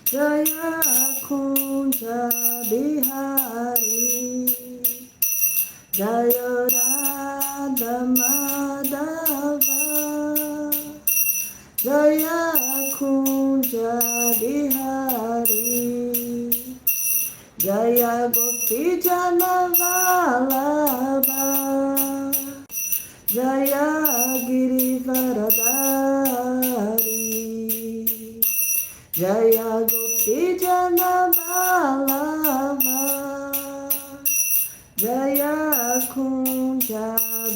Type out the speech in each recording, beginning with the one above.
Jaya Kunja Bihari, Jaya Radha Madhava, Jaya Kunja Bihari, Jaya Gopi Jana Vallabha, Jaya Girivaradari, Jaya Gopi Jana Vallabha, Jaya Kunja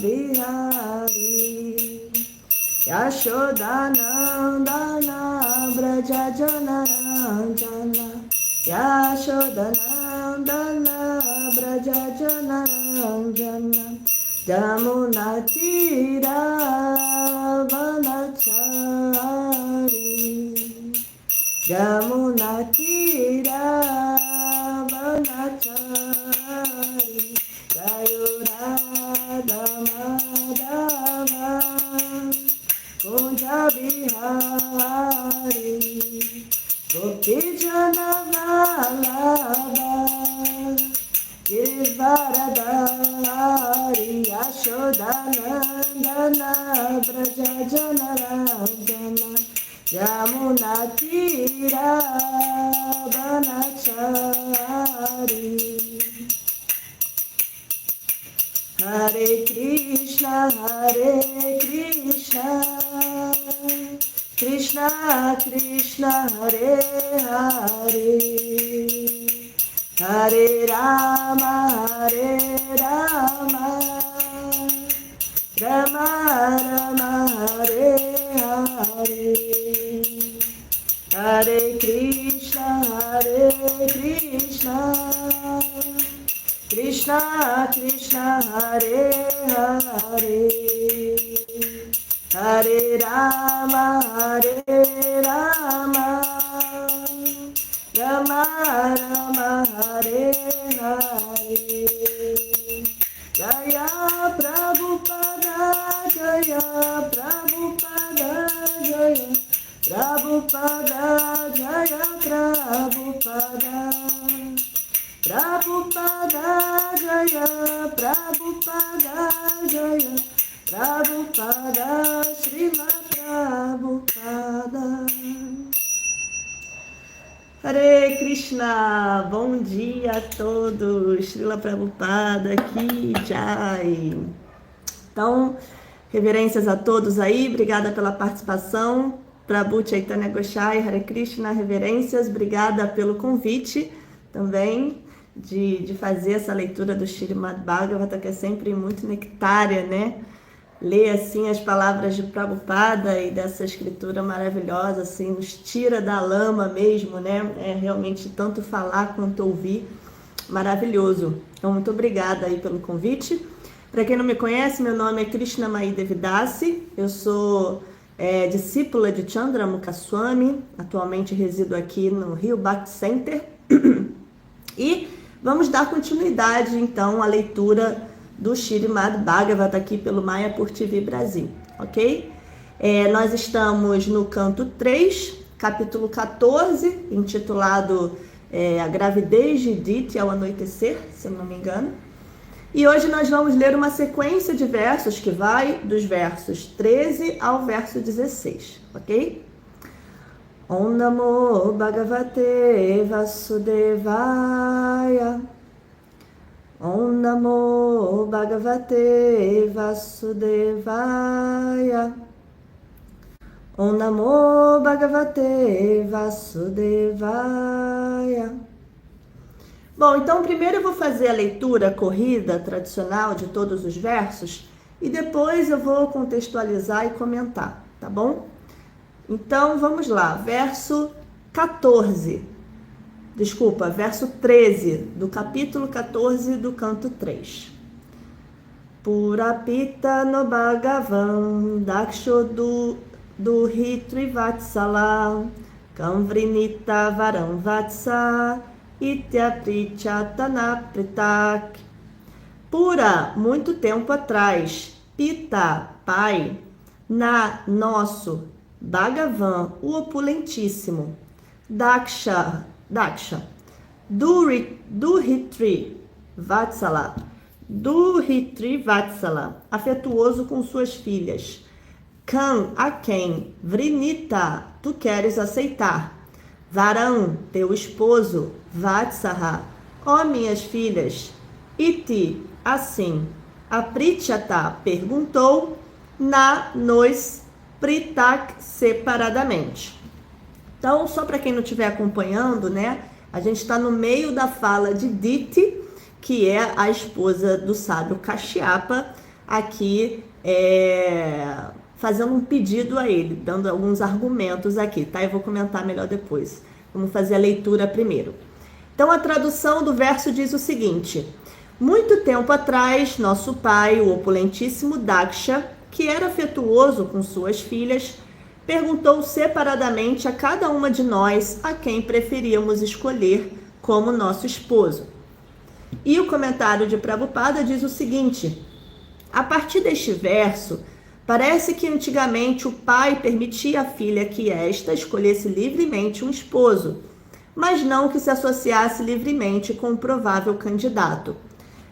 Bihari, Yashodanandana Braja Jana Ranjana, Yashodanandana Braja Jana Ranjana, Jamuna Tira Vanachari, Jamuna Tira Vanachari, Jayo Radha Madhava, Kunja Bihari, Gopi Jana Vallabha, Girivaradari, Yashodanandana Braja Jana Ranjana, Jamuna Tira Vanachari. Hare Krishna, Krishna Krishna, Hare Hare, Hare Rama, Rama Rama, Hare Hare, Hare Krishna, Krishna Krishna, Hare Hare, Hare Rama, Rama Rama, Hare Hare. Jaya Prabhupada, Jaya Prabhupada, Jaya Prabhupada, Jaya Prabhupada, Prabhupada, Jaya Prabhupada, Jaya Prabhupada, Srimad Prabhupada. Hare Krishna, bom dia a todos, Srila Prabhupada aqui, Jai. Então, reverências a todos aí, obrigada pela participação. Prabhu Chaitanya Gosai, Hare Krishna, reverências, obrigada pelo convite também de fazer essa leitura do Śrīmad Bhagavatam, que é sempre muito nectária, né? Ler assim as palavras de Prabhupada e dessa escritura maravilhosa, assim, nos tira da lama mesmo, né? É realmente tanto falar quanto ouvir, maravilhoso. Então, muito obrigada aí pelo convite. Para quem não me conhece, meu nome é Krishnamayi Devidasi, eu sou discípula de Chandramukha Swami, atualmente resido aqui no Rio Bhakti Center, e vamos dar continuidade então à leitura do Śrīmad Bhagavatam aqui pelo Mayapur TV Brasil, ok? Nós estamos no canto 3, capítulo 14, intitulado A Gravidez de Diti ao Anoitecer, se eu não me engano. E hoje nós vamos ler uma sequência de versos que vai dos versos 13 ao verso 16, ok? Om Namo Bhagavate Vasudevaya, Om Namo Bhagavate Vasudevaya, Om Namo Bhagavate Vasudevaya. Bom, então primeiro eu vou fazer a leitura corrida tradicional de todos os versos e depois eu vou contextualizar e comentar, tá bom? Então vamos lá, verso 13 do capítulo 14 do canto 3. Purapita no Bhagavan Daksho do Hitrivatsala Kamvrinita Varam Vatsa Ityaprichataнаpritak. Pura, muito tempo atrás, Pita, pai, na, nosso, Bhagavan, o opulentíssimo, Daksha, Duhitri Vatsala, afetuoso com suas filhas. Kan, a quem, Vrinita, tu queres aceitar. Varan, teu esposo. Vatsaha, ó minhas filhas. Iti, assim. Aprithyata perguntou. Nos pritak, separadamente. Então, só para quem não estiver acompanhando, né? A gente está no meio da fala de Diti, que é a esposa do sábio Kashyapa, aqui fazendo um pedido a ele, dando alguns argumentos aqui, tá? Eu vou comentar melhor depois. Vamos fazer a leitura primeiro. Então, a tradução do verso diz o seguinte: muito tempo atrás, nosso pai, o opulentíssimo Daksha, que era afetuoso com suas filhas, perguntou separadamente a cada uma de nós a quem preferíamos escolher como nosso esposo. E o comentário de Prabhupada diz o seguinte: a partir deste verso, parece que antigamente o pai permitia à filha que esta escolhesse livremente um esposo, mas não que se associasse livremente com um provável candidato.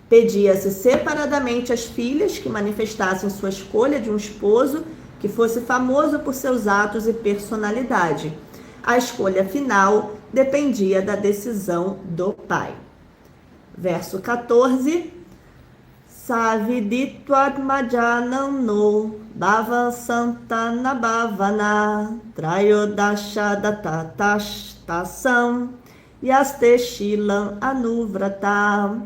Pedia-se separadamente às filhas que manifestassem sua escolha de um esposo que fosse famoso por seus atos e personalidade. A escolha final dependia da decisão do pai. Verso 14. Saviditvatmajanam no bhavan santana bhavana trayodasha datastasam yaste shilam anuvrata.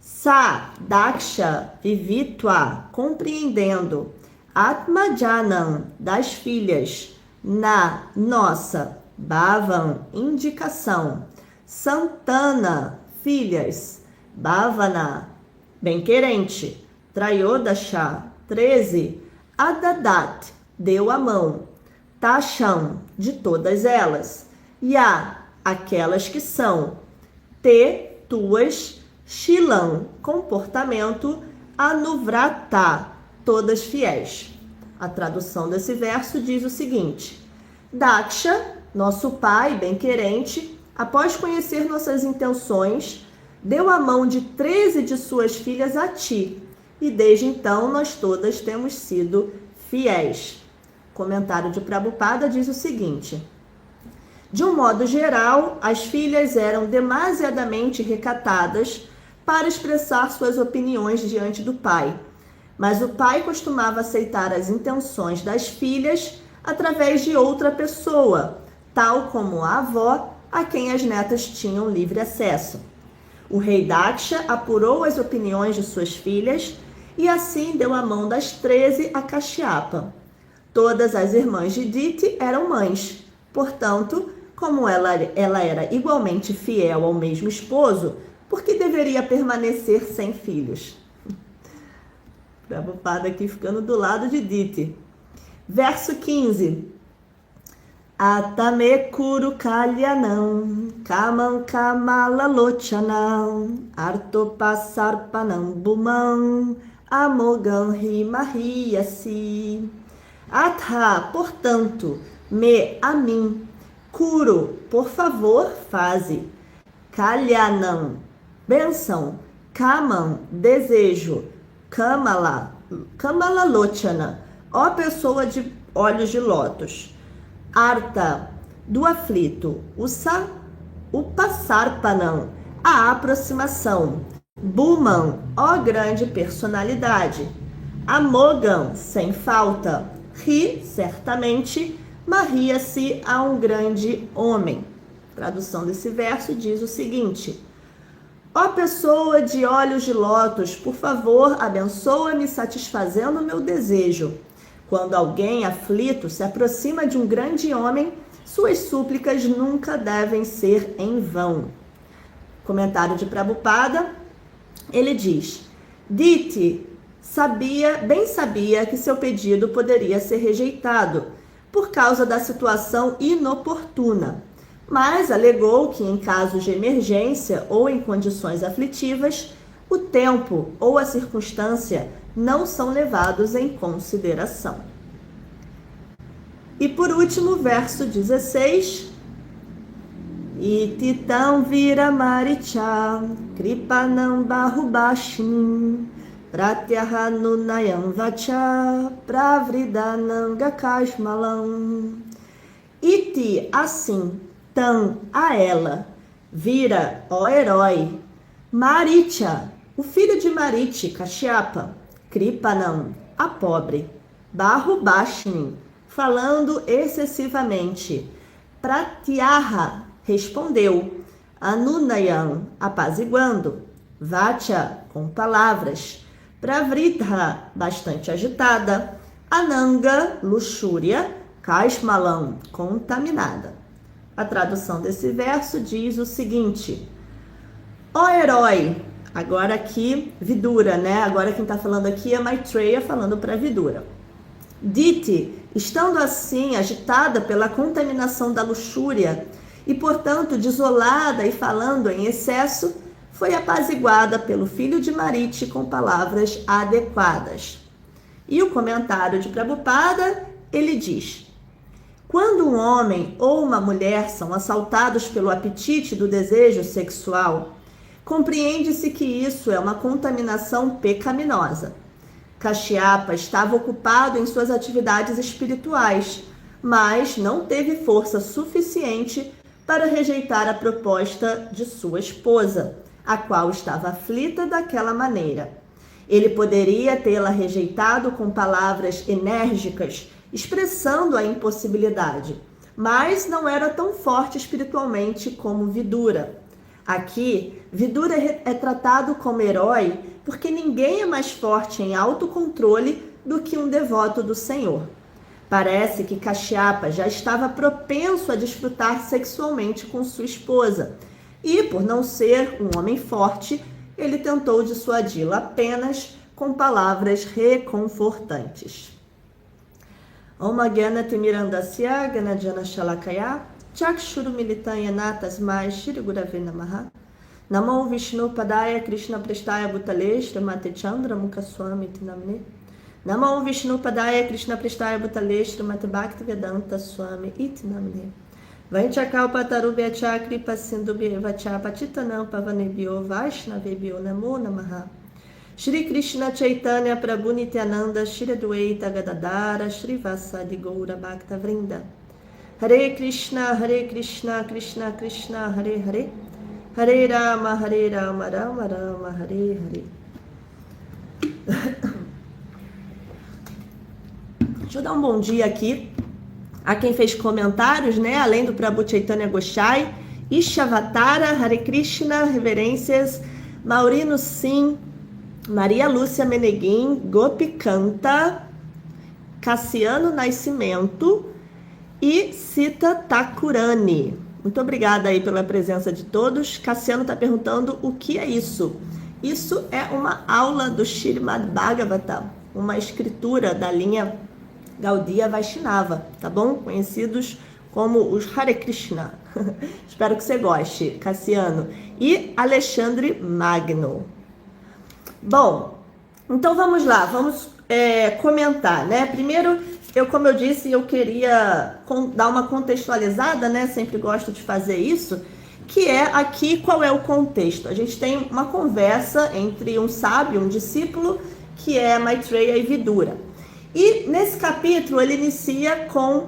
Sa, Daksha, vivitva, compreendendo, Atmajanam, das filhas, na, nossa, Bhavan, indicação, Santana, filhas, Bhavana, bem-querente, Trayodasha, 13, Adadat, deu a mão, Tasham, de todas elas, Ya, aquelas que são, Te, tuas, Shilam, comportamento, Anuvrata, todas fiéis. A tradução desse verso diz o seguinte: Daksha, nosso pai bem-querente, após conhecer nossas intenções, deu a mão de 13 de suas filhas a ti, e desde então nós todas temos sido fiéis. O comentário de Prabhupada diz o seguinte: de um modo geral, as filhas eram demasiadamente recatadas para expressar suas opiniões diante do pai, mas o pai costumava aceitar as intenções das filhas através de outra pessoa, tal como a avó, a quem as netas tinham livre acesso. O rei Daksha apurou as opiniões de suas filhas e assim deu a mão das 13 a Kashyapa. Todas as irmãs de Diti eram mães, portanto, como ela era igualmente fiel ao mesmo esposo, por que deveria permanecer sem filhos? Prabhupada aqui ficando do lado de Diti. Verso 15. Atame kuru kalyanam, kamam kamala lochanam, artopasarpanam bumam, amogam rimahiyasi. Atha, portanto, me, a mim, kuru, por favor, faze, kalyanam, benção, kamam, desejo, kamala lochana, ó pessoa de olhos de lótus, arta, do aflito, upasarpanam, a aproximação, buman, ó grande personalidade, amogam, sem falta, ri, certamente, marria-se a um grande homem. A tradução desse verso diz o seguinte: ó pessoa de olhos de lótus, por favor, abençoa-me satisfazendo o meu desejo. Quando alguém aflito se aproxima de um grande homem, suas súplicas nunca devem ser em vão. Comentário de Prabhupada, ele diz: Diti bem sabia que seu pedido poderia ser rejeitado por causa da situação inoportuna, mas alegou que em casos de emergência ou em condições aflitivas, o tempo ou a circunstância não são levados em consideração. E por último, verso 16. Ititam vira maricha, kripanam bahubashim, pratyahanunayam vacha, pravridanam gakashmalam. Iti, assim, tam, a ela, vira, ó herói, Maricha, o filho de Mariti, Kashyapa, Kripanam, a pobre, Bahubashini, falando excessivamente, Pratyaha, respondeu, Anunayam, apaziguando, Vacha, com palavras, Pravridha, bastante agitada, Ananga, luxúria, Kashmalam, contaminada. A tradução desse verso diz o seguinte: ó herói, agora aqui Vidura, né? Agora quem está falando aqui é Maitreya falando para Vidura. Diti, estando assim agitada pela contaminação da luxúria e, portanto, desolada e falando em excesso, foi apaziguada pelo filho de Mariti com palavras adequadas. E o comentário de Prabhupada, ele diz: quando um homem ou uma mulher são assaltados pelo apetite do desejo sexual, compreende-se que isso é uma contaminação pecaminosa. Kashyapa estava ocupado em suas atividades espirituais, mas não teve força suficiente para rejeitar a proposta de sua esposa, a qual estava aflita daquela maneira. Ele poderia tê-la rejeitado com palavras enérgicas, expressando a impossibilidade, mas não era tão forte espiritualmente como Vidura. Aqui, Vidura é tratado como herói porque ninguém é mais forte em autocontrole do que um devoto do Senhor. Parece que Kashyapa já estava propenso a desfrutar sexualmente com sua esposa e, por não ser um homem forte, ele tentou dissuadi-la apenas com palavras reconfortantes. Om Gyana Timirandasya Ganajana Shalakaya Chakshuru Militanya Tasmai Shri Gurave Namaha Namo Vishnu Padaya Krishna Prestaya Bhutale Shrimate Chandra Mukaswami Tinamne Namo Vishnu Padaya Krishna Prestaya Bhutale Shrimate Bhakti Vedanta Swami Itinamne Vanchakalpa Tarubhya Chakri Pasindubhya Vacha Patitanam Pavanebhyo Vaishnavebhyo Namo Namaha Shri Krishna Chaitanya Prabhu Nityananda Shri Adwaita Gadadara Shri Vasadi Goura Bhakta Vrinda Hare Krishna Krishna Krishna Hare Hare Hare Rama Rama Rama Hare Hare. Deixa eu dar um bom dia aqui a quem fez comentários, né? Além do Prabhu Chaitanya Goshai, Ishavatara, Hare Krishna, reverências, Maurino Sim, Maria Lúcia Meneguin, Gopi Canta, Cassiano Nascimento e Sita Takurani. Muito obrigada aí pela presença de todos. Cassiano está perguntando o que é isso. Isso é uma aula do Śrīmad Bhagavatam, uma escritura da linha Gaudiya Vaishnava, tá bom? Conhecidos como os Hare Krishna. Espero que você goste, Cassiano. E Alexandre Magno. Bom, então vamos lá, vamos comentar, né? Primeiro, como eu disse, eu queria dar uma contextualizada, né? Sempre gosto de fazer isso, que é aqui qual é o contexto. A gente tem uma conversa entre um sábio, um discípulo, que é Maitreya e Vidura. E nesse capítulo ele inicia com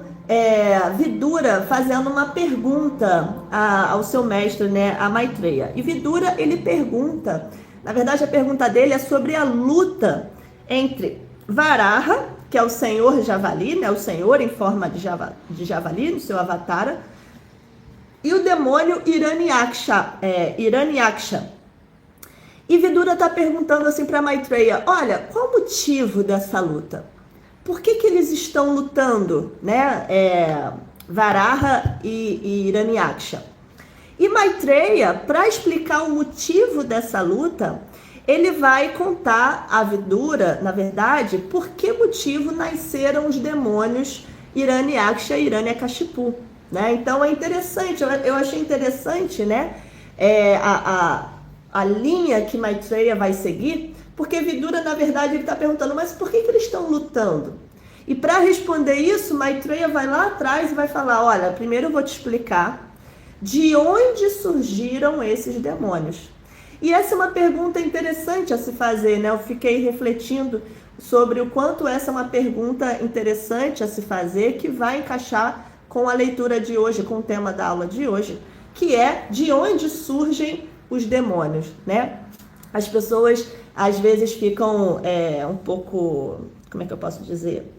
Vidura fazendo uma pergunta ao seu mestre, né, a Maitreya. E Vidura, ele pergunta, na verdade a pergunta dele é sobre a luta entre Varaha, que é o senhor javali, né, o senhor em forma de javali, no seu avatara, e o demônio Hiranyaksha. E Vidura está perguntando assim para Maitreya, olha, qual o motivo dessa luta? Por que eles estão lutando, né? Varaha e Hiranyaksha. E Maitreya, para explicar o motivo dessa luta, ele vai contar a Vidura, na verdade, por que motivo nasceram os demônios Hiranyaksha e Hiranyakashipu, né? Então é interessante, eu achei interessante, né? A linha que Maitreya vai seguir, porque Vidura, na verdade, ele está perguntando, mas por que eles estão lutando? E para responder isso, Maitreya vai lá atrás e vai falar, olha, primeiro eu vou te explicar, de onde surgiram esses demônios? E essa é uma pergunta interessante a se fazer, né? Eu fiquei refletindo sobre o quanto essa é uma pergunta interessante a se fazer, que vai encaixar com a leitura de hoje, com o tema da aula de hoje, que é de onde surgem os demônios, né? As pessoas às vezes ficam um pouco, como é que eu posso dizer?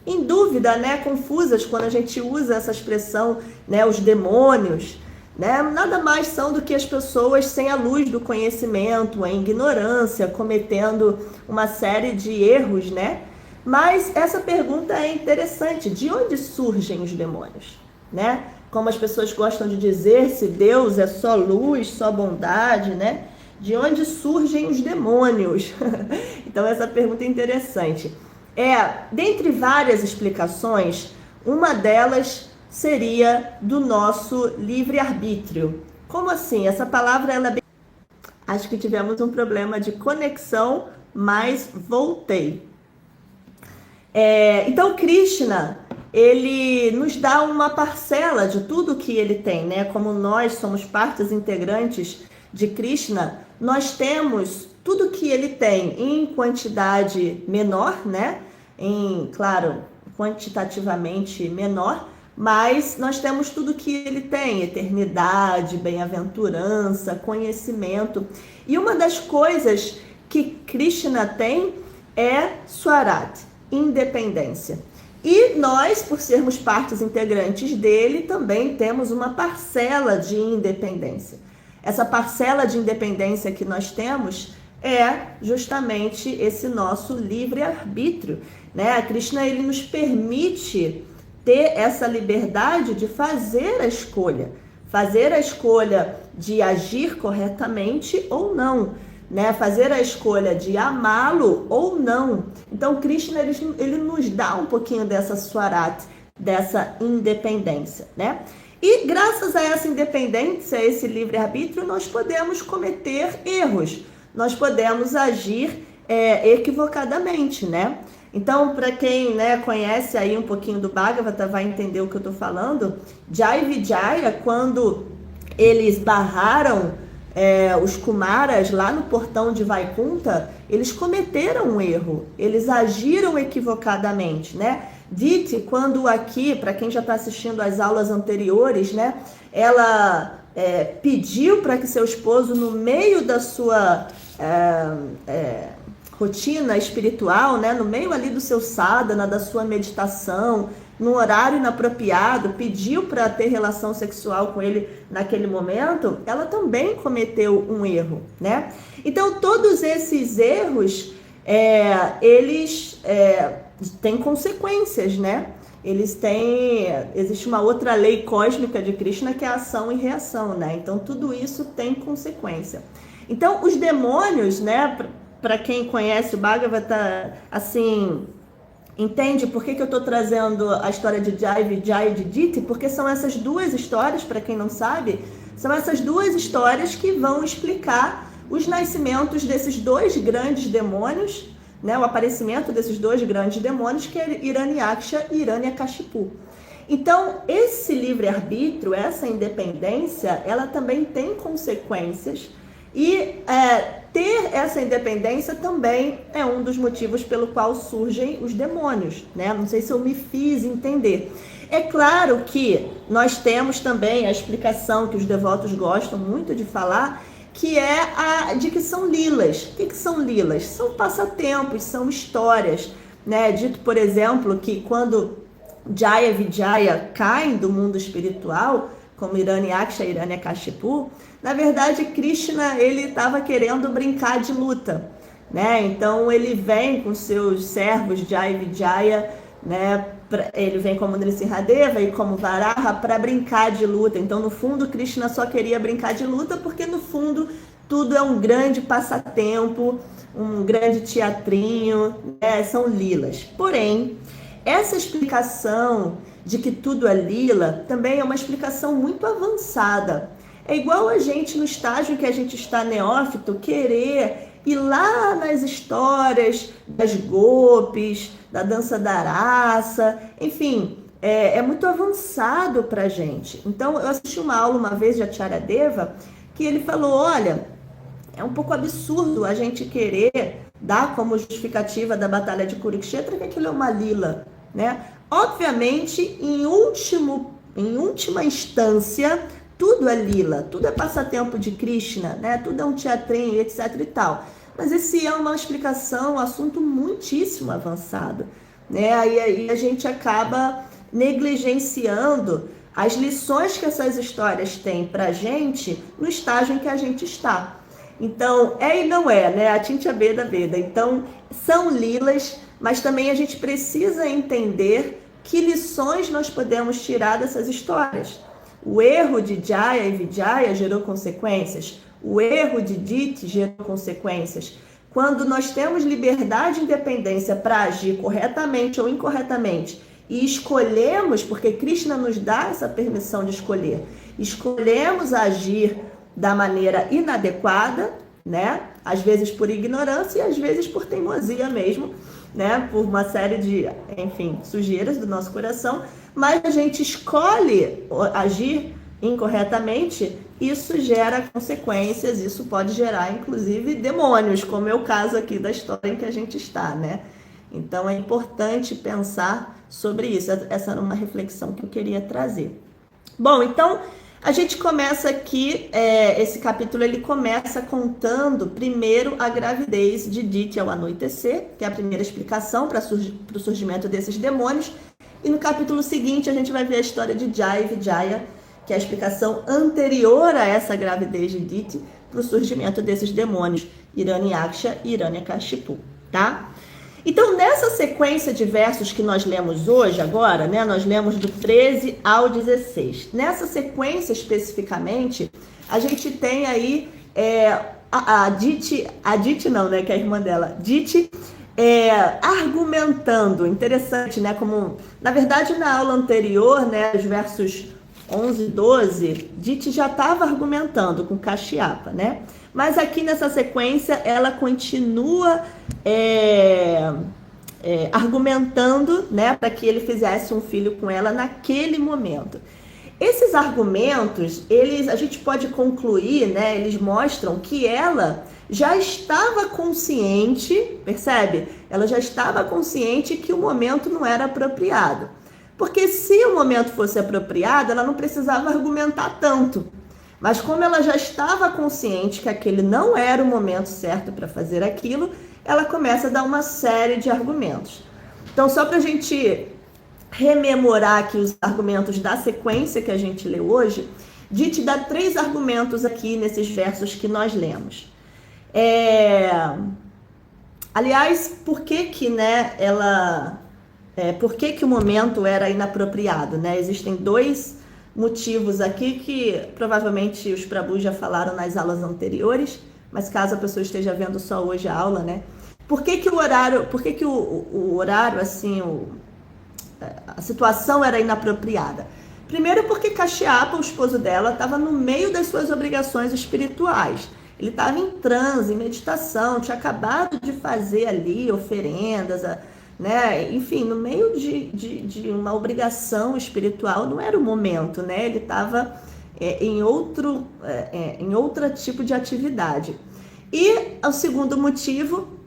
Em dúvida, né? Confusas quando a gente usa essa expressão, né? Os demônios, né? Nada mais são do que as pessoas sem a luz do conhecimento, em ignorância, cometendo uma série de erros, né? Mas essa pergunta é interessante: de onde surgem os demônios, né? Como as pessoas gostam de dizer, se Deus é só luz, só bondade, né? De onde surgem os demônios? Então essa pergunta é interessante. Dentre várias explicações, uma delas seria do nosso livre-arbítrio. Como assim? Essa palavra, ela é bem... Acho que tivemos um problema de conexão, mas voltei. Então, Krishna, ele nos dá uma parcela de tudo que ele tem, né? Como nós somos partes integrantes de Krishna, nós temos tudo que ele tem em quantidade menor, né? Claro, quantitativamente menor, mas nós temos tudo que ele tem: eternidade, bem-aventurança, conhecimento. E uma das coisas que Krishna tem é Swarat, independência. E nós, por sermos partes integrantes dele, também temos uma parcela de independência. Essa parcela de independência que nós temos é justamente esse nosso livre-arbítrio, né? A Krishna, ele nos permite ter essa liberdade de fazer a escolha de agir corretamente ou não, né? Fazer a escolha de amá-lo ou não. Então, Krishna, ele nos dá um pouquinho dessa Swarat, dessa independência, né? E graças a essa independência, a esse livre-arbítrio, nós podemos cometer erros, nós podemos agir equivocadamente, né? Então, para quem, né, conhece aí um pouquinho do Bhagavata, vai entender o que eu estou falando. Jai Vijaya, quando eles barraram os Kumaras lá no portão de Vaikunta, eles cometeram um erro, eles agiram equivocadamente, né? Diti, quando aqui, para quem já está assistindo às aulas anteriores, né, ela pediu para que seu esposo, no meio da sua rotina espiritual, né, no meio ali do seu sadhana, da sua meditação, num horário inapropriado, pediu para ter relação sexual com ele naquele momento, ela também cometeu um erro, né? Então, todos esses erros, eles têm consequências, né? Existe uma outra lei cósmica de Krishna, que é a ação e reação, né? Então, tudo isso tem consequência. Então, os demônios, né, para quem conhece o Bhagavata, assim, entende por que eu estou trazendo a história de Jai Vijaya e de Diti? Porque são essas duas histórias, para quem não sabe, são essas duas histórias que vão explicar os nascimentos desses dois grandes demônios, né, o aparecimento desses dois grandes demônios, que é Hiranyaksha e Hiranyakashipu. Então, esse livre-arbítrio, essa independência, ela também tem consequências, e ter essa independência também é um dos motivos pelo qual surgem os demônios, né? Não sei se eu me fiz entender. É claro que nós temos também a explicação que os devotos gostam muito de falar, que é de que são lilas. O que são lilas? São passatempos, são histórias, né? Dito, por exemplo, que quando Jaya Vijaya caem do mundo espiritual, como Hiranyaksha e Hiranyakashipu, na verdade, Krishna, ele estava querendo brincar de luta, né? Então, ele vem com seus servos Jai Vijaya, né? Ele vem como Nrisimhadeva e como Varaha para brincar de luta. Então, no fundo, Krishna só queria brincar de luta porque, no fundo, tudo é um grande passatempo, um grande teatrinho, né? São lilas. Porém, essa explicação de que tudo é lila também é uma explicação muito avançada. É igual a gente, no estágio que a gente está neófito, querer ir lá nas histórias das gopis, da dança da raça, enfim, é muito avançado para a gente. Então, eu assisti uma aula uma vez de Acharya Deva, que ele falou, olha, é um pouco absurdo a gente querer dar como justificativa da Batalha de Kurukshetra que aquilo é uma lila, né? Obviamente, em última instância, tudo é lila, tudo é passatempo de Krishna, né? Tudo é um teatrinho, etc e tal. Mas esse é uma explicação, um assunto muitíssimo avançado, né? Aí a gente acaba negligenciando as lições que essas histórias têm pra gente no estágio em que a gente está. Então, é e não é, né? A Tintia Beda Beda. Então, são lilas, mas também a gente precisa entender que lições nós podemos tirar dessas histórias. O erro de Jaya e Vijaya gerou consequências. O erro de Diti gerou consequências. Quando nós temos liberdade e independência para agir corretamente ou incorretamente e escolhemos, porque Krishna nos dá essa permissão de escolher, escolhemos agir da maneira inadequada, né? Às vezes por ignorância e às vezes por teimosia mesmo, né? Por uma série de, enfim, sujeiras do nosso coração, mas a gente escolhe agir incorretamente, isso gera consequências, isso pode gerar, inclusive, demônios, como é o caso aqui da história em que a gente está, né? Então, é importante pensar sobre isso. Essa era uma reflexão que eu queria trazer. Bom, então, a gente começa aqui, esse capítulo, ele começa contando, primeiro, a gravidez de Diti ao anoitecer, que é a primeira explicação para o surgimento desses demônios. E no capítulo seguinte, a gente vai ver a história de Jaya e Vijaya, que é a explicação anterior a essa gravidez de Diti para o surgimento desses demônios, Hiranyaksha e Hiranyakashipu, tá? Então, nessa sequência de versos que nós lemos hoje, agora, né, nós lemos do 13 ao 16. Nessa sequência, especificamente, a gente tem aí a Diti não, né, que é a irmã dela, Diti, argumentando, interessante, né, como, na verdade, na aula anterior, né, os versos 11 e 12, Diti já estava argumentando com Kashyapa, né? Mas aqui nessa sequência ela continua argumentando, né, para que ele fizesse um filho com ela naquele momento. Esses argumentos, a gente pode concluir, né, eles mostram que ela já estava consciente, percebe? Ela já estava consciente que o momento não era apropriado. Porque se o momento fosse apropriado, ela não precisava argumentar tanto. Mas como ela já estava consciente que aquele não era o momento certo para fazer aquilo, ela começa a dar uma série de argumentos. Então, só para a gente rememorar aqui os argumentos da sequência que a gente leu hoje, Diti dá 3 argumentos aqui nesses versos que nós lemos. Aliás, por que né, por que o momento era inapropriado, né? Existem 2 motivos aqui que provavelmente os Prabhus já falaram nas aulas anteriores, mas caso a pessoa esteja vendo só hoje a aula, né? Por que o horário, assim, a situação era inapropriada? Primeiro porque Kashyapa, o esposo dela, estava no meio das suas obrigações espirituais. Ele estava em transe, em meditação, tinha acabado de fazer ali oferendas, né? Enfim, no meio de uma obrigação espiritual, não era o momento, né? Ele estava em outro tipo de atividade. E o segundo motivo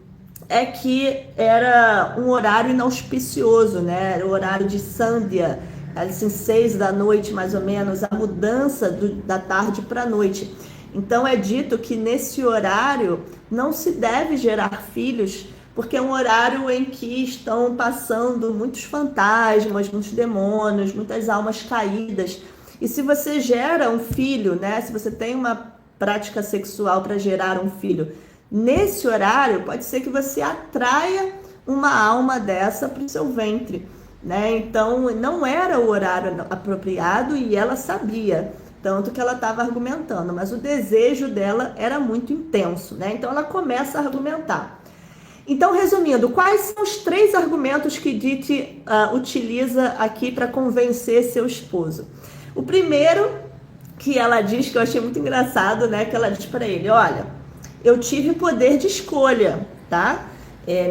é que era um horário inauspicioso, né? Era o horário de Sandhya, assim, 6 da noite, mais ou menos, a mudança da tarde para a noite. Então, é dito que nesse horário não se deve gerar filhos, porque é um horário em que estão passando muitos fantasmas, muitos demônios, muitas almas caídas. E se você gera um filho, né? Se você tem uma prática sexual para gerar um filho nesse horário, pode ser que você atraia uma alma dessa para o seu ventre, né? Então, não era o horário apropriado e ela sabia, tanto que ela estava argumentando, mas o desejo dela era muito intenso, né? Então, ela começa a argumentar. Então, resumindo, quais são os 3 argumentos que Diti utiliza aqui para convencer seu esposo? O primeiro, que ela diz, que eu achei muito engraçado, né? Que ela diz para ele, olha, eu tive poder de escolha, tá?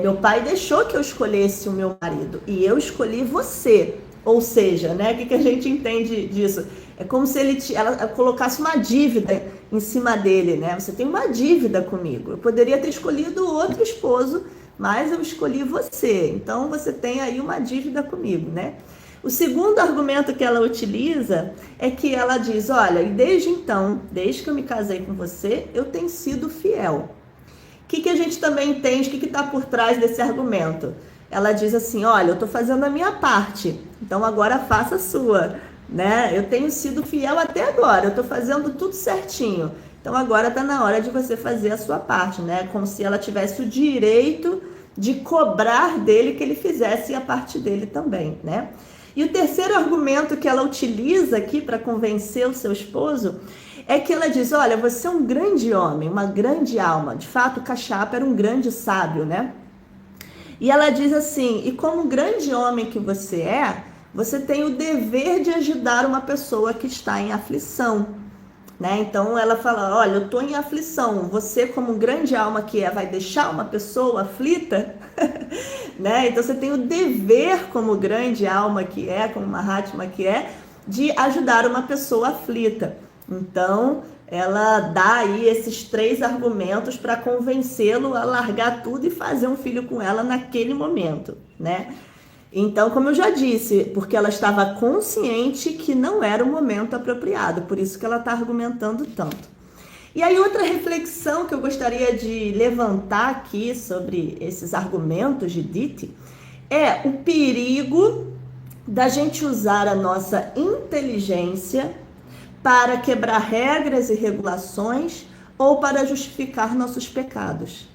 Meu pai deixou que eu escolhesse o meu marido e eu escolhi você. Ou seja, né, o que a gente entende disso? É como se ela colocasse uma dívida em cima dele, né? Você tem uma dívida comigo. Eu poderia ter escolhido outro esposo, mas eu escolhi você. Então você tem aí uma dívida comigo, né? O segundo argumento que ela utiliza é que ela diz, olha, desde então, desde que eu me casei com você, eu tenho sido fiel. O que a gente também entende, o que está por trás desse argumento? Ela diz assim, olha, eu estou fazendo a minha parte, então agora faça a sua, né? Eu tenho sido fiel até agora, eu estou fazendo tudo certinho, então agora está na hora de você fazer a sua parte, né? Como se ela tivesse o direito de cobrar dele que ele fizesse a parte dele também, né? E o terceiro argumento que ela utiliza aqui para convencer o seu esposo é que ela diz, olha, você é um grande homem, uma grande alma. De fato, Cachapa era um grande sábio, né? E ela diz assim, e como grande homem que você tem o dever de ajudar uma pessoa que está em aflição, né? Então ela fala, olha, eu estou em aflição, você como grande alma que vai deixar uma pessoa aflita? Né? Então você tem o dever como grande alma que como Mahatma que de ajudar uma pessoa aflita. Então ela dá aí esses 3 argumentos para convencê-lo a largar tudo e fazer um filho com ela naquele momento, né? Então, como eu já disse, porque ela estava consciente que não era o momento apropriado, por isso que ela está argumentando tanto. E aí outra reflexão que eu gostaria de levantar aqui sobre esses argumentos de Diti é o perigo da gente usar a nossa inteligência para quebrar regras e regulações ou para justificar nossos pecados.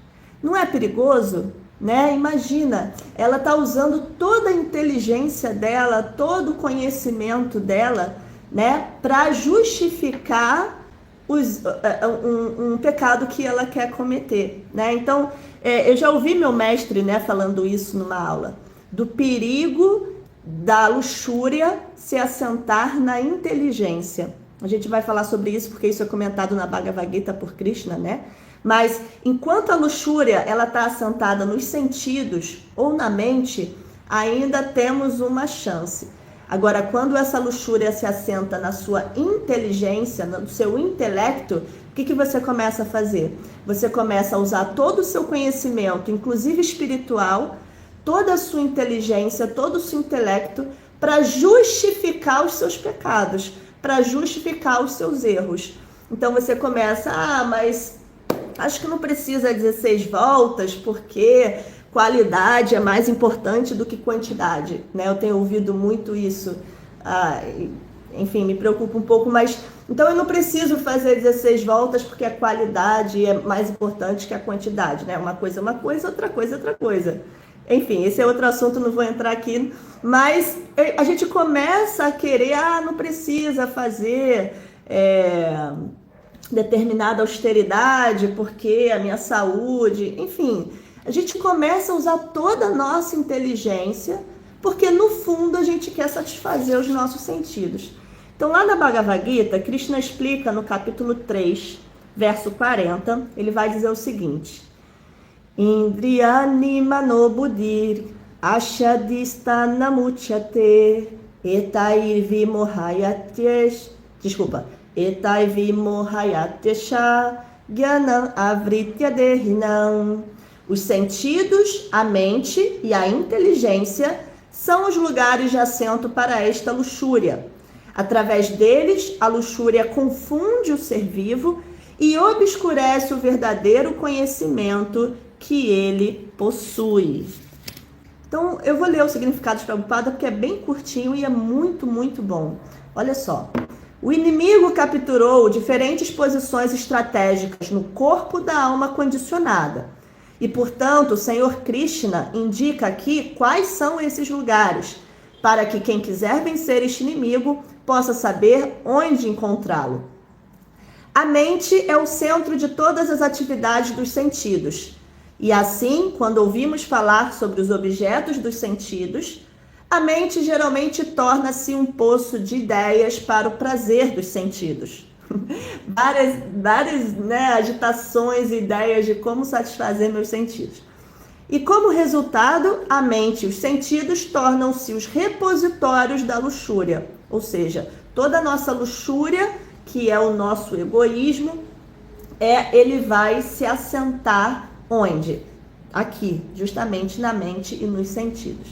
Não é perigoso? Né? Imagina, ela está usando toda a inteligência dela, todo o conhecimento dela, né, para justificar um pecado que ela quer cometer, né? Então, eu já ouvi meu mestre, né, falando isso numa aula, do perigo da luxúria se assentar na inteligência. A gente vai falar sobre isso porque isso é comentado na Bhagavad Gita por Krishna, né? Mas enquanto a luxúria ela está assentada nos sentidos ou na mente, ainda temos uma chance. Agora, quando essa luxúria se assenta na sua inteligência, no seu intelecto, o que você começa a fazer? Você começa a usar todo o seu conhecimento, inclusive espiritual, toda a sua inteligência, todo o seu intelecto, para justificar os seus pecados, para justificar os seus erros. Então você começa, mas acho que não precisa 16 voltas, porque qualidade é mais importante do que quantidade, né? Eu tenho ouvido muito isso, enfim, me preocupa um pouco, mas então eu não preciso fazer 16 voltas porque a qualidade é mais importante que a quantidade, né? Uma coisa é uma coisa, outra coisa é outra coisa. Enfim, esse é outro assunto, não vou entrar aqui, mas a gente começa a querer, não precisa fazer determinada austeridade porque a minha saúde, enfim, a gente começa a usar toda a nossa inteligência porque no fundo a gente quer satisfazer os nossos sentidos. Então lá na Bhagavad Gita, Krishna explica no capítulo 3, verso 40, ele vai dizer o seguinte: Indriyani manobuddhir ashadistanamuchyate etaivi mohayatyesha gyanam avritya dehinam. Os sentidos, a mente e a inteligência são os lugares de assento para esta luxúria. Através deles, a luxúria confunde o ser vivo e obscurece o verdadeiro conhecimento que ele possui. Então, eu vou ler o significado de Prabhupada porque é bem curtinho e é muito, muito bom. Olha só. O inimigo capturou diferentes posições estratégicas no corpo da alma condicionada. E, portanto, o Senhor Krishna indica aqui quais são esses lugares, para que quem quiser vencer este inimigo possa saber onde encontrá-lo. A mente é o centro de todas as atividades dos sentidos. E assim, quando ouvimos falar sobre os objetos dos sentidos, a mente geralmente torna-se um poço de ideias para o prazer dos sentidos. várias, agitações e ideias de como satisfazer meus sentidos. E como resultado, a mente e os sentidos tornam-se os repositórios da luxúria. Ou seja, toda a nossa luxúria, que é o nosso egoísmo, ele vai se assentar onde? Aqui, justamente na mente e nos sentidos.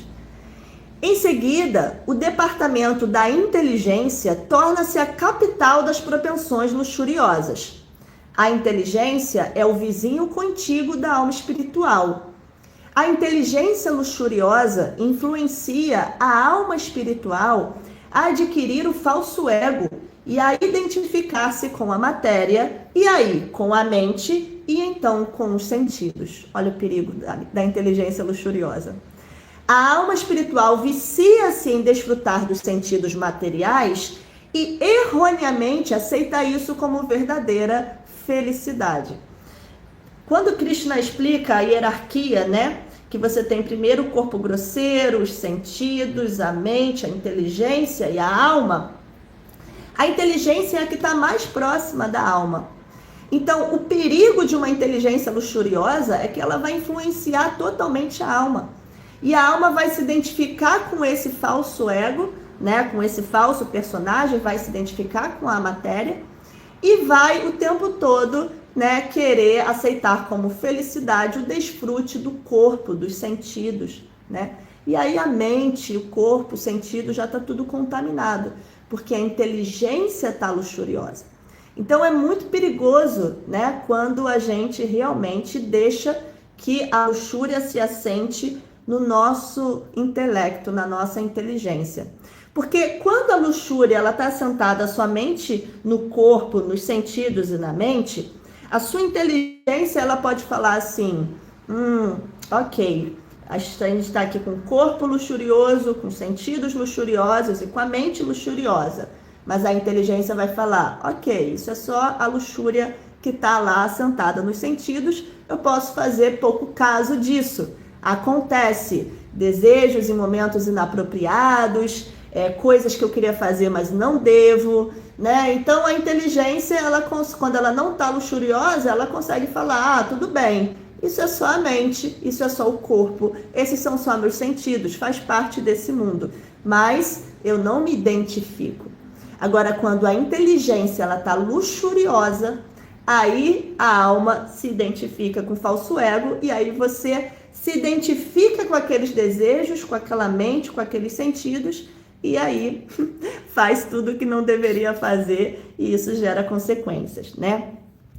Em seguida, o departamento da inteligência torna-se a capital das propensões luxuriosas. A inteligência é o vizinho contíguo da alma espiritual. A inteligência luxuriosa influencia a alma espiritual a adquirir o falso ego e a identificar-se com a matéria, e aí com a mente e então com os sentidos. Olha o perigo da inteligência luxuriosa. A alma espiritual vicia-se em desfrutar dos sentidos materiais e erroneamente aceita isso como verdadeira felicidade. Quando Krishna explica a hierarquia, né? Que você tem primeiro o corpo grosseiro, os sentidos, a mente, a inteligência e a alma. A inteligência é a que está mais próxima da alma. Então, o perigo de uma inteligência luxuriosa é que ela vai influenciar totalmente a alma. E a alma vai se identificar com esse falso ego, né, com esse falso personagem, vai se identificar com a matéria e vai o tempo todo, né, querer aceitar como felicidade o desfrute do corpo, dos sentidos, né? E aí a mente, o corpo, o sentido já está tudo contaminado, porque a inteligência está luxuriosa. Então é muito perigoso, né, quando a gente realmente deixa que a luxúria se assente no nosso intelecto, na nossa inteligência. Porque quando a luxúria está assentada somente no corpo, nos sentidos e na mente, a sua inteligência ela pode falar assim, ok, a gente está aqui com o corpo luxurioso, com sentidos luxuriosos e com a mente luxuriosa. Mas a inteligência vai falar, ok, isso é só a luxúria que está lá assentada nos sentidos, eu posso fazer pouco caso disso. Acontece desejos em momentos inapropriados, coisas que eu queria fazer, mas não devo, né? Então a inteligência, quando ela não está luxuriosa, ela consegue falar, tudo bem, isso é só a mente, isso é só o corpo, esses são só meus sentidos, faz parte desse mundo, mas eu não me identifico. Agora, quando a inteligência ela está luxuriosa, aí a alma se identifica com o falso ego e aí você se identifica com aqueles desejos, com aquela mente, com aqueles sentidos e aí faz tudo que não deveria fazer e isso gera consequências, né?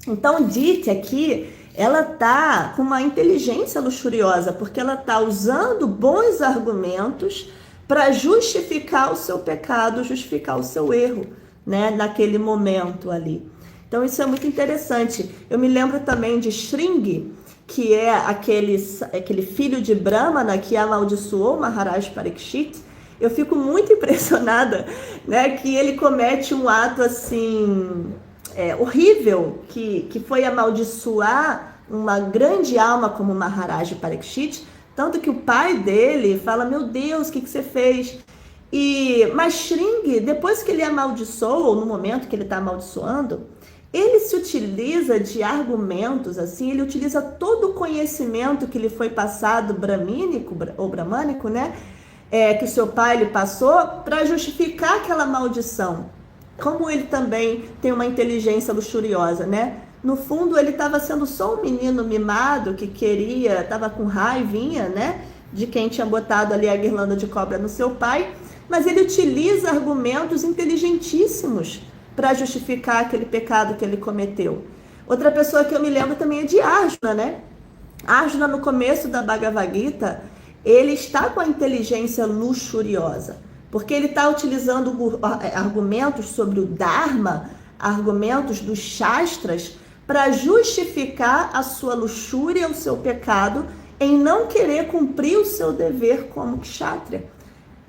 Então, Dite aqui, ela tá com uma inteligência luxuriosa porque ela tá usando bons argumentos para justificar o seu pecado, justificar o seu erro, né, naquele momento ali. Então isso é muito interessante. Eu me lembro também de Shringi, que é aquele filho de Brahmana que amaldiçoou Maharaj Parikshit. Eu fico muito impressionada, né, que ele comete um ato assim horrível, que foi amaldiçoar uma grande alma como Maharaj Parikshit. Tanto que o pai dele fala, meu Deus, o que você fez? Mas Shringi, depois que ele amaldiçoa, ou no momento que ele está amaldiçoando, ele se utiliza de argumentos, assim, ele utiliza todo o conhecimento que lhe foi passado bramínico, ou bramânico, né? Que o seu pai lhe passou, para justificar aquela maldição. Como ele também tem uma inteligência luxuriosa, né? No fundo, ele estava sendo só um menino mimado que queria, estava com raivinha, né? De quem tinha botado ali a guirlanda de cobra no seu pai. Mas ele utiliza argumentos inteligentíssimos para justificar aquele pecado que ele cometeu. Outra pessoa que eu me lembro também é de Arjuna, né? Arjuna, no começo da Bhagavad Gita, ele está com a inteligência luxuriosa. Porque ele está utilizando argumentos sobre o Dharma, argumentos dos Shastras, para justificar a sua luxúria, o seu pecado, em não querer cumprir o seu dever como kshatriya.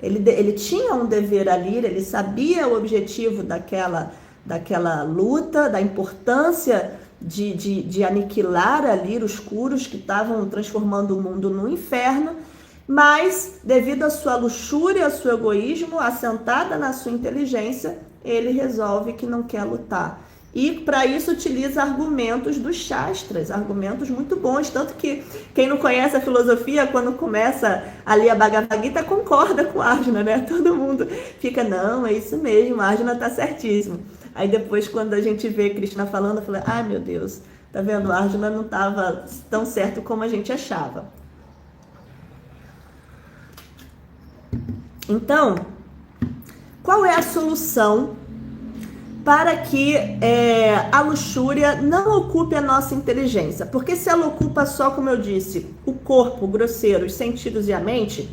Ele tinha um dever ali, ele sabia o objetivo daquela luta, da importância de aniquilar ali os Kurus que estavam transformando o mundo no inferno, mas devido à sua luxúria, ao seu egoísmo, assentada na sua inteligência, ele resolve que não quer lutar. e para isso utiliza argumentos dos Shastras, argumentos muito bons, tanto que quem não conhece a filosofia, quando começa a ler a Bhagavad Gita, concorda com Arjuna, né? Todo mundo fica, não, é isso mesmo, Arjuna está certíssimo. Aí depois, quando a gente vê Krishna falando, eu falei, ai meu Deus, tá vendo? Arjuna não estava tão certo como a gente achava. Então, qual é a solução para que a luxúria não ocupe a nossa inteligência? Porque se ela ocupa só, como eu disse, o corpo grosseiro, os sentidos e a mente,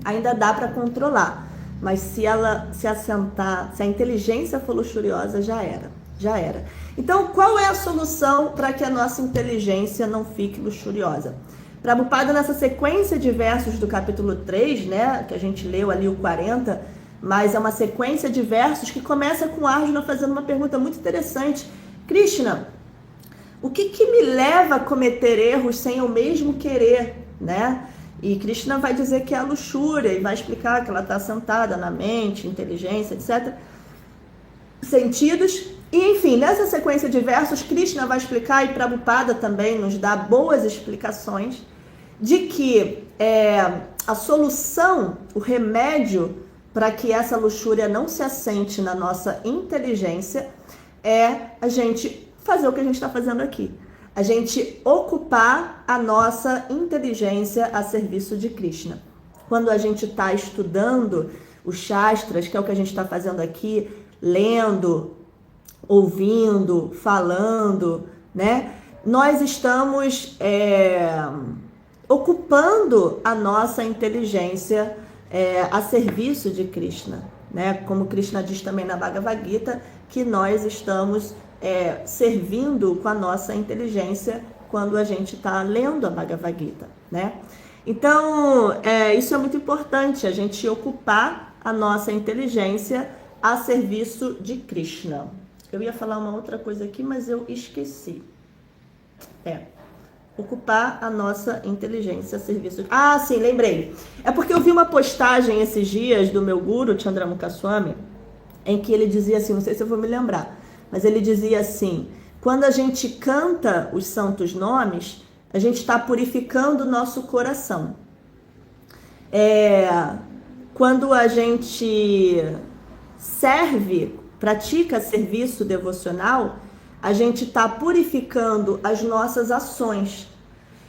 ainda dá para controlar. Mas se ela se assentar, se a inteligência for luxuriosa, já era. Então, qual é a solução para que a nossa inteligência não fique luxuriosa? Prabhupada, nessa sequência de versos do capítulo 3, né, que a gente leu ali o 40, mas é uma sequência de versos que começa com Arjuna fazendo uma pergunta muito interessante. Krishna, o que me leva a cometer erros sem eu mesmo querer, né? E Krishna vai dizer que é a luxúria e vai explicar que ela está sentada na mente, inteligência, etc. Sentidos. E, enfim, nessa sequência de versos, Krishna vai explicar, e Prabhupada também nos dá boas explicações, de que a solução, o remédio para que essa luxúria não se assente na nossa inteligência é a gente fazer o que a gente está fazendo aqui. A gente ocupar a nossa inteligência a serviço de Krishna. Quando a gente está estudando os Shastras, que é o que a gente está fazendo aqui, lendo, ouvindo, falando, né? Nós estamos ocupando a nossa inteligência a serviço de Krishna, né? Como Krishna diz também na Bhagavad Gita, que nós estamos servindo com a nossa inteligência quando a gente está lendo a Bhagavad Gita, né? Então, isso é muito importante, a gente ocupar a nossa inteligência a serviço de Krishna. Eu ia falar uma outra coisa aqui, mas eu esqueci. Ocupar a nossa inteligência a serviço de... Ah, sim, lembrei. É porque eu vi uma postagem esses dias do meu guru, Chandramukha Swami, em que ele dizia assim, não sei se eu vou me lembrar, mas ele dizia assim, quando a gente canta os santos nomes, a gente está purificando o nosso coração. Quando a gente serve, pratica serviço devocional, a gente está purificando as nossas ações.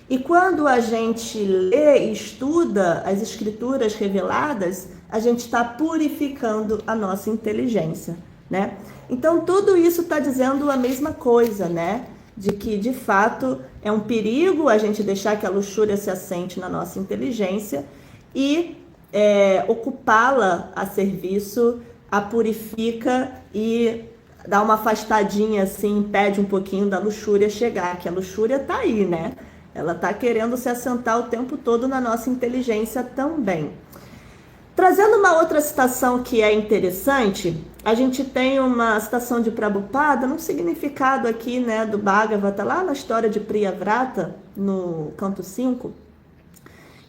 E quando a gente lê e estuda as escrituras reveladas, a gente está purificando a nossa inteligência, né? Então, tudo isso está dizendo a mesma coisa, né? De que, de fato, é um perigo a gente deixar que a luxúria se assente na nossa inteligência e ocupá-la a serviço, a purifica e dá uma afastadinha assim, impede um pouquinho da luxúria chegar, que a luxúria está aí, né? Ela está querendo se assentar o tempo todo na nossa inteligência também. Trazendo uma outra citação que é interessante, a gente tem uma citação de Prabhupada, num significado aqui, né, do Bhagavata, lá na história de Priyavrata, no canto 5.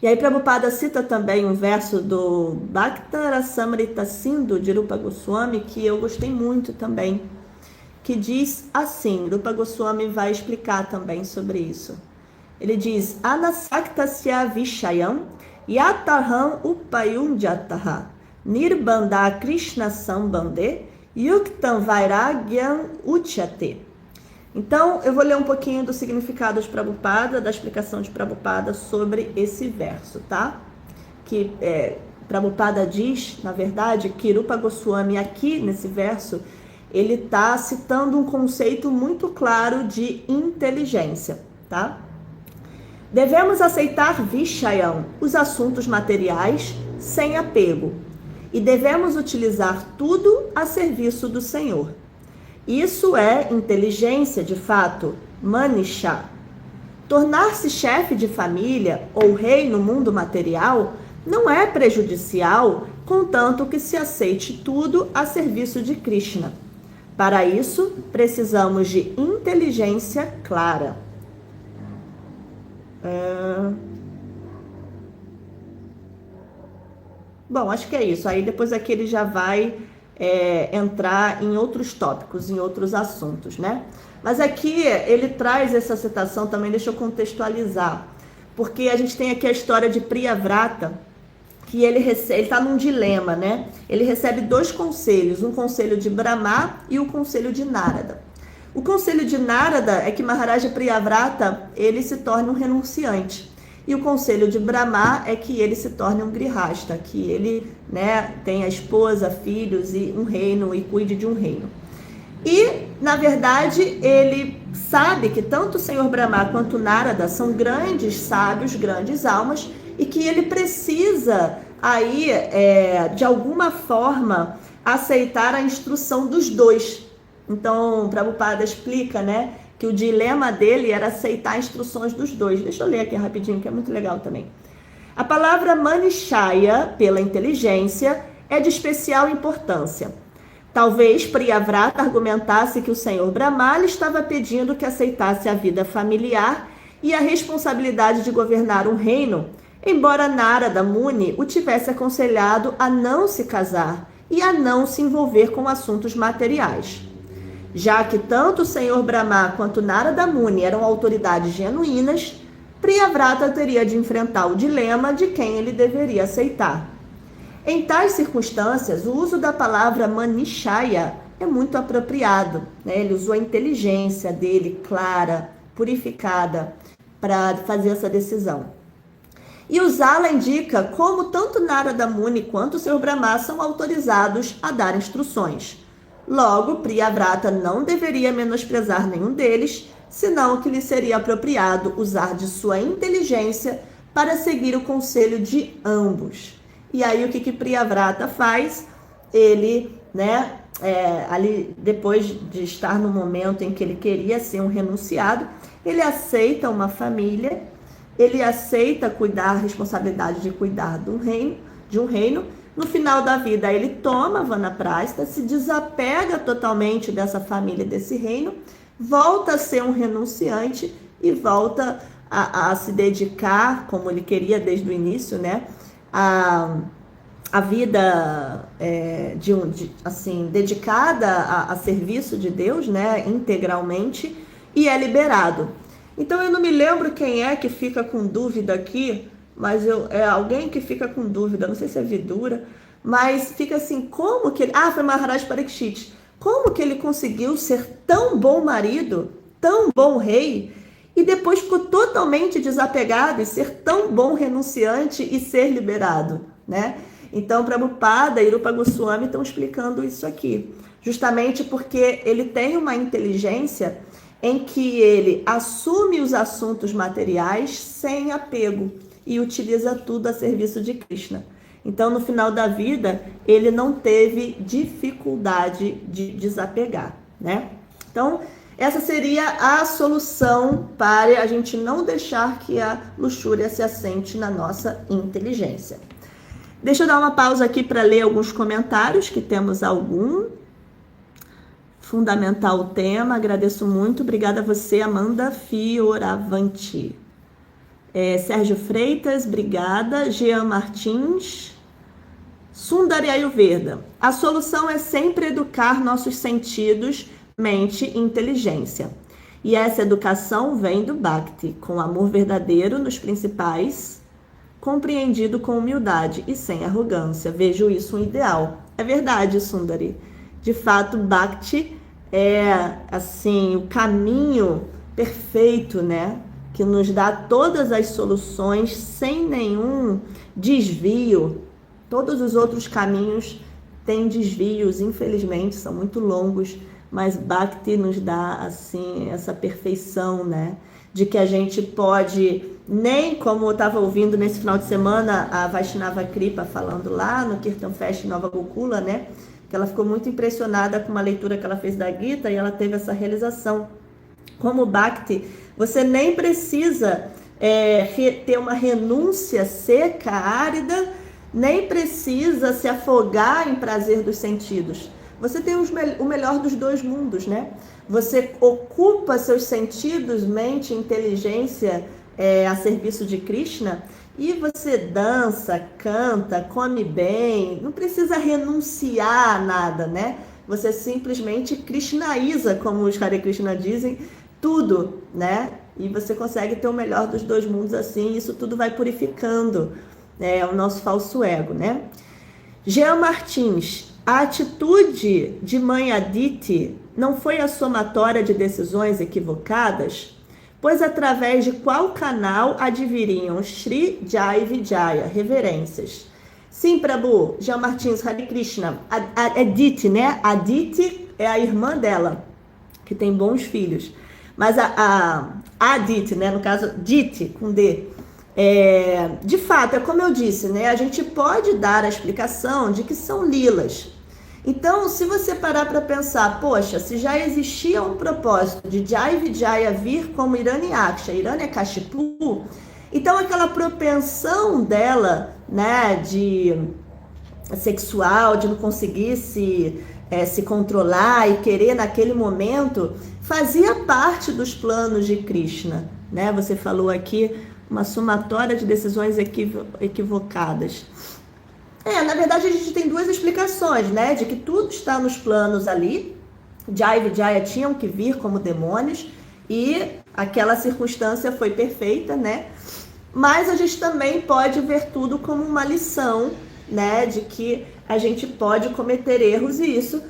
E aí Prabhupada cita também um verso do Bhakta Rasamrita Sindhu, de Rupa Goswami, que eu gostei muito também, que diz assim, Rupa Goswami vai explicar também sobre isso. Ele diz, Anasaktasya Vishayam Yatarham Upayunjataha Nirbandha Krishna Sambande Yuktam Vairagyam Uchyate. Então, eu vou ler um pouquinho do significado de Prabhupada, da explicação de Prabhupada sobre esse verso, tá? Que Prabhupada diz, na verdade, que Rupa Goswami aqui, nesse verso, ele está citando um conceito muito claro de inteligência, tá? Devemos aceitar Vishayam, os assuntos materiais, sem apego, e devemos utilizar tudo a serviço do Senhor. Isso é inteligência, de fato, Manisha. Tornar-se chefe de família ou rei no mundo material não é prejudicial, contanto que se aceite tudo a serviço de Krishna. Para isso, precisamos de inteligência clara. Bom, acho que é isso. Aí depois aqui ele já vai entrar em outros tópicos, em outros assuntos, né? Mas aqui ele traz essa citação também, deixa eu contextualizar, porque a gente tem aqui a história de Priyavrata, que ele está num dilema, né? Ele recebe 2 conselhos, um conselho de Brahma e o conselho de Narada. O conselho de Narada é que Maharaja Priyavrata, ele se torne um renunciante. E o conselho de Brahma é que ele se torne um grihasta, que ele, né, tenha esposa, filhos e um reino e cuide de um reino. E, na verdade, ele sabe que tanto o Senhor Brahma quanto Narada são grandes sábios, grandes almas, e que ele precisa aí, de alguma forma, aceitar a instrução dos dois. Então, Prabhupada explica, né, que o dilema dele era aceitar instruções dos dois. Deixa eu ler aqui rapidinho, que é muito legal também. A palavra Manishaya, pela inteligência, é de especial importância. Talvez Priyavrata argumentasse que o Senhor Brahma lhe estava pedindo que aceitasse a vida familiar e a responsabilidade de governar um reino, embora Narada Muni o tivesse aconselhado a não se casar e a não se envolver com assuntos materiais. Já que tanto o Senhor Brahma quanto Narada Muni eram autoridades genuínas, Priyavrata teria de enfrentar o dilema de quem ele deveria aceitar. Em tais circunstâncias, o uso da palavra Manishaya é muito apropriado, né? Ele usou a inteligência dele, clara, purificada, para fazer essa decisão. E usá-la indica como tanto Narada Muni quanto o Senhor Brahma são autorizados a dar instruções. Logo, Priyavrata não deveria menosprezar nenhum deles, senão que lhe seria apropriado usar de sua inteligência para seguir o conselho de ambos. E aí o que Priyavrata faz? Ele, né, ali depois de estar no momento em que ele queria ser um renunciado, ele aceita uma família, ele aceita a responsabilidade de cuidar de um reino. No final da vida, ele toma Vanaprastha, se desapega totalmente dessa família, desse reino, volta a ser um renunciante e volta a se dedicar, como ele queria desde o início, né, a vida dedicada a serviço de Deus, né, integralmente, e é liberado. Então eu não me lembro quem é que fica com dúvida aqui, mas é alguém que fica com dúvida, não sei se é Vidura, mas fica assim, como que ele... foi Maharaj Parikshit. Como que ele conseguiu ser tão bom marido, tão bom rei, e depois ficou totalmente desapegado e ser tão bom renunciante e ser liberado, né? Então, Prabhupada e Rupa Goswami estão explicando isso aqui, justamente porque ele tem uma inteligência em que ele assume os assuntos materiais sem apego e utiliza tudo a serviço de Krishna. Então, no final da vida, ele não teve dificuldade de desapegar, né? Então, essa seria a solução para a gente não deixar que a luxúria se assente na nossa inteligência. Deixa eu dar uma pausa aqui para ler alguns comentários, que temos algum. Fundamental o tema, agradeço muito. Obrigada a você, Amanda Fioravanti. Sérgio Freitas, obrigada. Jean Martins. Sundari Ayurveda. A solução é sempre educar nossos sentidos, mente e inteligência. E essa educação vem do Bhakti, com amor verdadeiro nos principais, compreendido com humildade e sem arrogância. Vejo isso um ideal. É verdade, Sundari. De fato, Bhakti é, assim, o caminho perfeito, né? Que nos dá todas as soluções sem nenhum desvio. Todos os outros caminhos têm desvios, infelizmente, são muito longos, mas Bhakti nos dá, assim, essa perfeição, né? De que a gente pode, nem como eu estava ouvindo nesse final de semana, a Vaishnava Kripa falando lá no Kirtan Fest Nova Gokula, né? Que ela ficou muito impressionada com uma leitura que ela fez da Gita e ela teve essa realização. Como Bhakti, você nem precisa ter uma renúncia seca, árida, nem precisa se afogar em prazer dos sentidos. Você tem o melhor dos dois mundos, né? Você ocupa seus sentidos, mente e inteligência a serviço de Krishna e você dança, canta, come bem, não precisa renunciar a nada, né? Você simplesmente krishnaiza, como os Hare Krishna dizem, tudo, né? E você consegue ter o melhor dos dois mundos assim, isso tudo vai purificando, né, o nosso falso ego, né? Jean Martins, a atitude de Mãe Aditi não foi a somatória de decisões equivocadas? Pois através de qual canal adviriam Sri Jai Vijaya, reverências? Sim, Prabhu, Jean Martins, Hare Krishna, é Diti, né? A Diti é a irmã dela, que tem bons filhos. Mas a Aditi, né? No caso, Diti, com D. De fato, é como eu disse, né? A gente pode dar a explicação de que são lilas. Então, se você parar para pensar, poxa, se já existia um propósito de Jai Vijaya vir como Hiranyaksha, Hiranyakashipu, então aquela propensão dela, né, de sexual, de não conseguir se controlar e querer naquele momento, fazia parte dos planos de Krishna, né? Você falou aqui uma somatória de decisões equivocadas. Na verdade, a gente tem duas explicações, né? De que tudo está nos planos ali. Jai e Vijaya tinham que vir como demônios e aquela circunstância foi perfeita, né? Mas a gente também pode ver tudo como uma lição, né? De que a gente pode cometer erros e isso,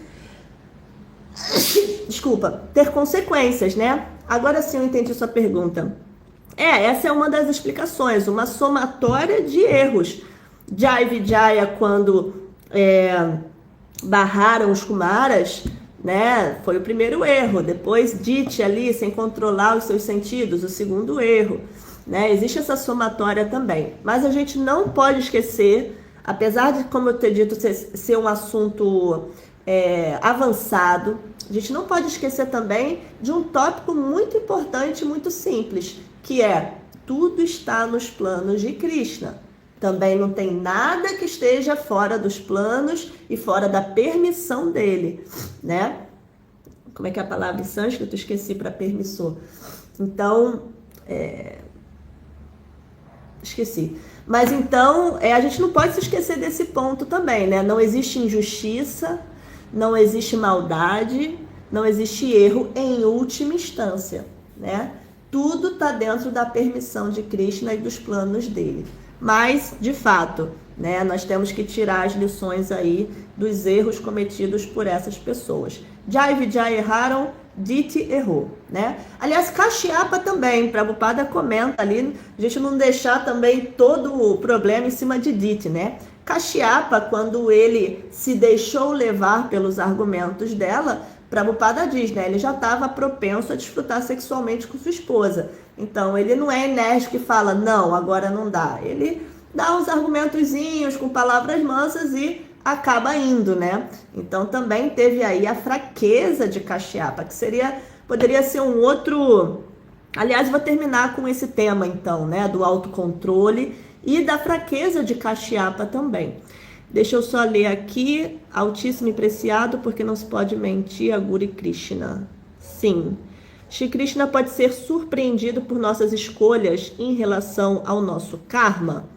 desculpa, ter consequências, né? Agora sim eu entendi sua pergunta. Essa é uma das explicações, uma somatória de erros. Jai Vijaya, quando barraram os Kumaras, né, foi o primeiro erro. Depois Diti ali, sem controlar os seus sentidos, o segundo erro, né? Existe essa somatória também. Mas a gente não pode esquecer, apesar de, como eu ter dito, ser um assunto avançado, a gente não pode esquecer também de um tópico muito importante, muito simples, que é tudo está nos planos de Krishna. Também não tem nada que esteja fora dos planos e fora da permissão dele, né? Como é que é a palavra em sânscrito? Esqueci, para permissor. Então, esqueci. Mas então, a gente não pode se esquecer desse ponto também, né? Não existe injustiça, não existe maldade, não existe erro em última instância, né? Tudo está dentro da permissão de Krishna e dos planos dele. Mas, de fato, né, nós temos que tirar as lições aí dos erros cometidos por essas pessoas. Jai e Vijaya erraram, Diti errou, né? Aliás, Kashyapa também, Prabhupada comenta ali, a gente não deixar também todo o problema em cima de Diti, né? Kashyapa, quando ele se deixou levar pelos argumentos dela, Prabhupada diz, né? Ele já estava propenso a desfrutar sexualmente com sua esposa. Então, ele não é enérgico e fala, não, agora não dá. Ele dá uns argumentozinhos com palavras mansas e acaba indo, né? Então, também teve aí a fraqueza de Kashyapa, que poderia ser um outro... Aliás, vou terminar com esse tema, então, né? Do autocontrole e da fraqueza de Kashyapa também. Deixa eu só ler aqui, Altíssimo e Preciado, porque não se pode mentir a Guru Krishna. Sim, Shri Krishna pode ser surpreendido por nossas escolhas em relação ao nosso karma?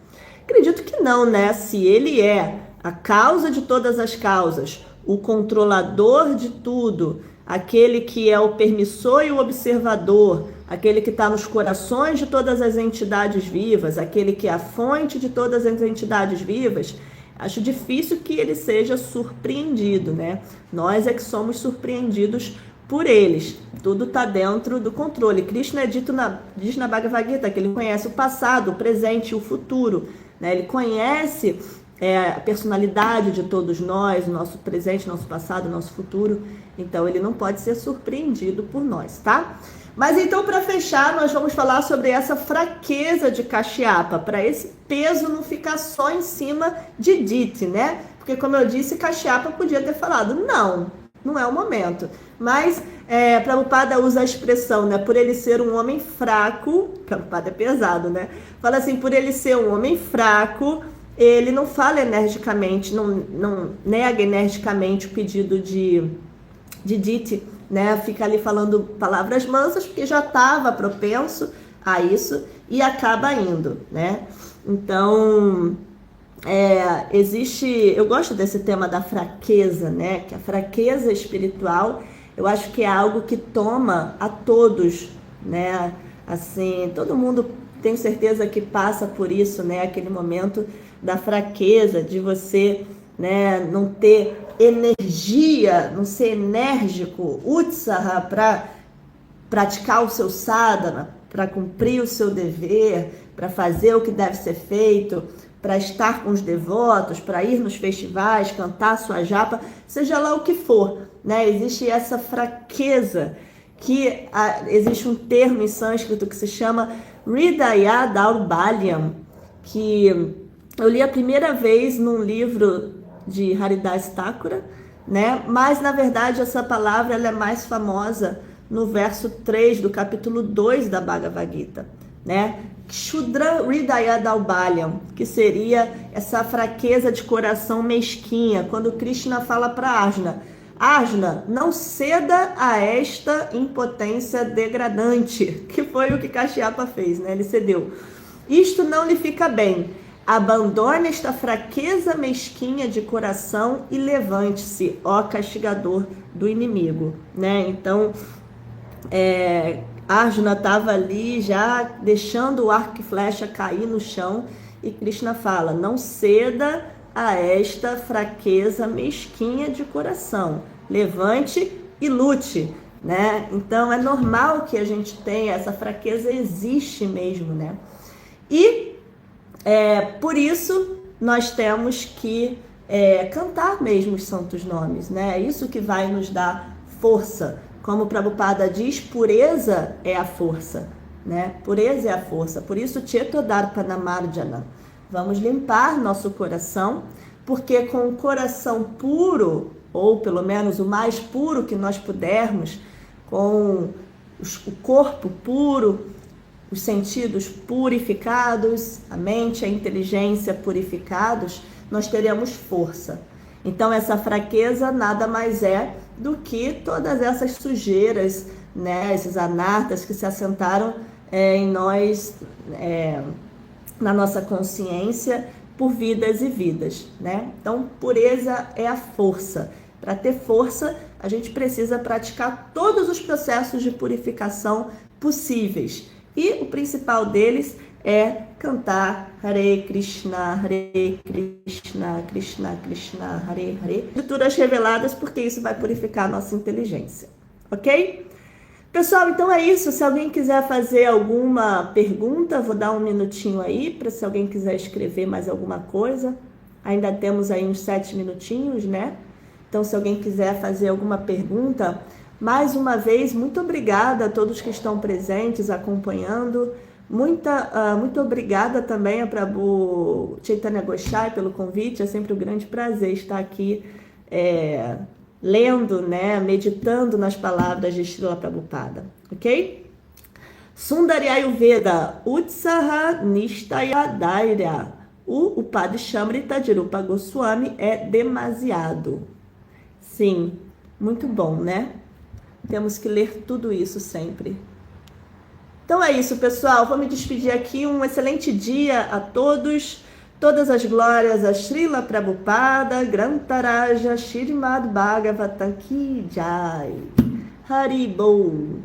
Acredito que não, né? Se ele é a causa de todas as causas, o controlador de tudo, aquele que é o permissor e o observador, aquele que está nos corações de todas as entidades vivas, aquele que é a fonte de todas as entidades vivas, acho difícil que ele seja surpreendido, né? Nós é que somos surpreendidos por eles. Tudo está dentro do controle. Krishna diz na Bhagavad Gita que ele conhece o passado, o presente e o futuro, né? Ele conhece a personalidade de todos nós, o nosso presente, nosso passado, nosso futuro. Então, ele não pode ser surpreendido por nós, tá? Mas então, para fechar, nós vamos falar sobre essa fraqueza de Kashyapa, para esse peso não ficar só em cima de Diti, né? Porque, como eu disse, Kashyapa podia ter falado, não é o momento. Mas, Prabhupada usa a expressão, né? Por ele ser um homem fraco, Prabhupada é pesado, né? Fala assim, por ele ser um homem fraco, ele não fala energicamente, não nega energicamente o pedido de Diti, né? Fica ali falando palavras mansas, porque já estava propenso a isso e acaba indo, né? Então, existe, eu gosto desse tema da fraqueza, né? Que a fraqueza espiritual, eu acho que é algo que toma a todos, né? Assim, todo mundo, tenho certeza que passa por isso, né? Aquele momento da fraqueza, de você, né, não ter energia, não ser enérgico, utsaha, para praticar o seu sadhana, para cumprir o seu dever, para fazer o que deve ser feito, para estar com os devotos, para ir nos festivais, cantar sua japa, seja lá o que for, né? Existe essa fraqueza, que existe um termo em sânscrito que se chama Hridaya Daurbalyam, que eu li a primeira vez num livro de Haridas Thakura, né? Mas na verdade essa palavra ela é mais famosa no verso 3 do capítulo 2 da Bhagavad Gita, né? Kshudra Hridaya Daurbalyam, que seria essa fraqueza de coração mesquinha, quando Krishna fala para Arjuna: Arjuna, não ceda a esta impotência degradante, que foi o que Kashyapa fez, né? Ele cedeu. Isto não lhe fica bem. Abandone esta fraqueza mesquinha de coração e levante-se, ó castigador do inimigo, né? Então, Arjuna estava ali já deixando o arco e flecha cair no chão e Krishna fala: não ceda a esta fraqueza mesquinha de coração, levante e lute, né? Então é normal que a gente tenha essa fraqueza, existe mesmo, né? E por isso nós temos que cantar mesmo os santos nomes, né? É isso que vai nos dar força. Como o Prabhupada diz, pureza é a força, né? Pureza é a força. Por isso, Chetodarpana Marjana. Vamos limpar nosso coração, porque com o coração puro, ou pelo menos o mais puro que nós pudermos, com o corpo puro, os sentidos purificados, a mente, a inteligência purificados, nós teremos força. Então, essa fraqueza nada mais é do que todas essas sujeiras, né, esses anartas que se assentaram em nós, na nossa consciência, por vidas e vidas, né? Então, pureza é a força. Para ter força, a gente precisa praticar todos os processos de purificação possíveis. E o principal deles é cantar Hare Krishna, Krishna Krishna, Hare Hare. Escrituras reveladas, porque isso vai purificar a nossa inteligência. Ok? Pessoal, então é isso. Se alguém quiser fazer alguma pergunta, vou dar um minutinho aí, para se alguém quiser escrever mais alguma coisa. Ainda temos aí uns 7 minutinhos, né? Então, se alguém quiser fazer alguma pergunta, mais uma vez, muito obrigada a todos que estão presentes, acompanhando. Muito obrigada também a Prabhu Chaitanya Gosai pelo convite. É sempre um grande prazer estar aqui lendo, né, meditando nas palavras de Srila Prabhupada, ok? Sundari Ayurveda Utsaha Nishtaya Dairya. O Upadishamrita de Rupa Goswami é demasiado. Sim, muito bom, né? Temos que ler tudo isso sempre. Então é isso, pessoal. Vou me despedir aqui. Um excelente dia a todos. Todas as glórias a Srila Prabhupada, Grantaraja, Shrimad Bhagavatam Ki Jai. Hari Bol.